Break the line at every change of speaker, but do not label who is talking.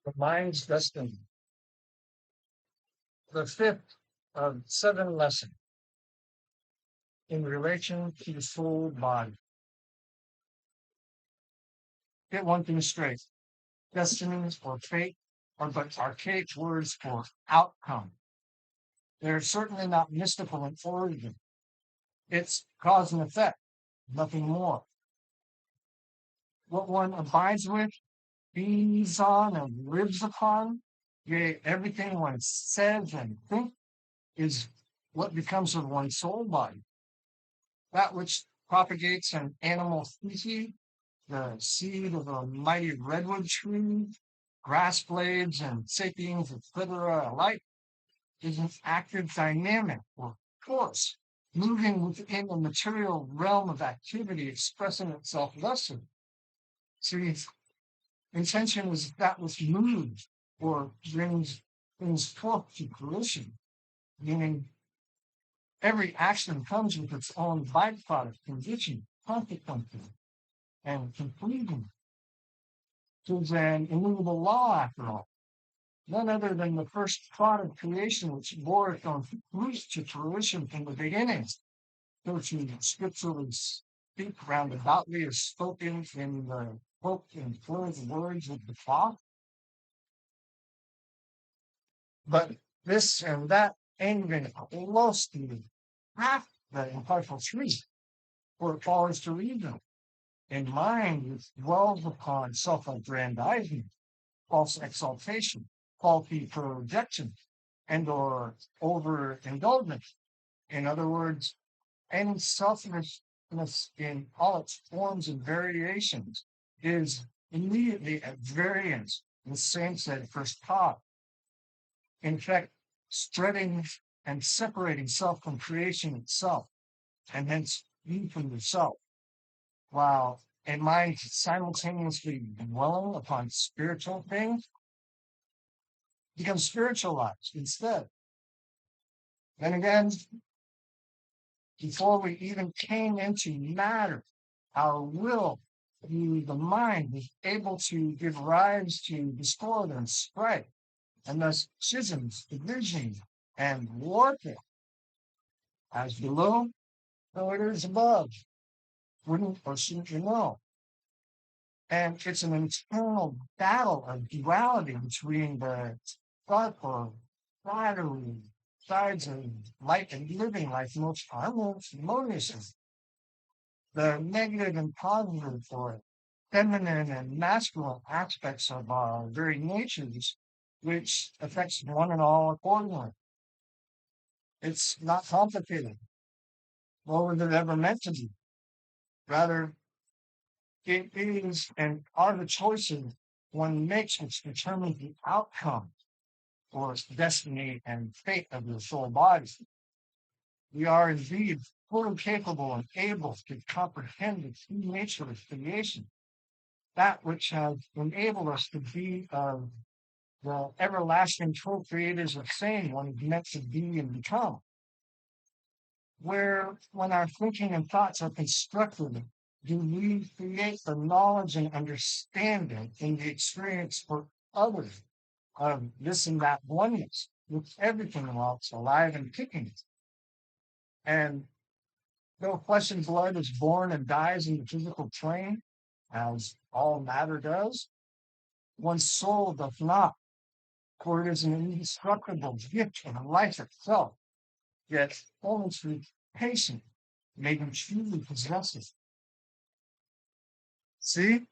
The mind's destiny. The fifth of 7 lessons in relation to the soul body. Get one thing straight. Destinies or fate are but archaic words for outcome. They're certainly not mystical in origin. It's cause and effect, nothing more. What one abides with, feeds on, and lives upon, yea, everything one says and thinks is what becomes of one's soul body. That which propagates an animal species, the seed of a mighty redwood tree, grass blades, and sapiens, etc., alike, is an active dynamic or force moving within the material realm of activity, expressing itself thusly. See, intention is that which moves or brings things forth to fruition, meaning every action comes with its own byproduct, condition, consequence, and conclusion. It is an immovable law, after all, none other than the first thought of creation which bore its own fruit to fruition from the beginning. So to scripturally speak roundaboutly is spoken in the quote and flows words of the cloth. But this and that ain't even close to half the impartial truth, for it follows to reason. In mind, which dwells upon self-aggrandizement, false exaltation, faulty projection, and or overindulgence. In other words, any selfishness in all its forms and variations is immediately at variance with same said first thought. In fact, spreading and separating self from creation itself, and hence you from yourself, while a mind simultaneously dwelling upon spiritual things becomes spiritualized instead. Then again, before we even came into matter, our will, through the mind, was able to give rise to discord and strife, and thus schisms, division, and warfare. As below, so it is above. Wouldn't or shouldn't you know? And it's an internal battle of duality between the thought or flattery sides of life and living life, most harmonious, the negative and positive or feminine and masculine aspects of our very natures, which affects one and all accordingly. It's not complicated, nor was it ever meant to be. Rather, it is and are the choices one makes which determine the outcome or destiny and fate of the soul body. We are indeed fully capable and able to comprehend the true nature of creation, that which has enabled us to be the everlasting co-creators of saying one is meant to be and become. Where, when our thinking and thoughts are constructed, do we create the knowledge and understanding in the experience for others of this and that oneness with everything else alive and kicking. And though flesh and blood is born and dies in the physical plane, as all matter does, one's soul does not, for it is an indestructible gift of life itself, yet only through patience may be truly possessed. See?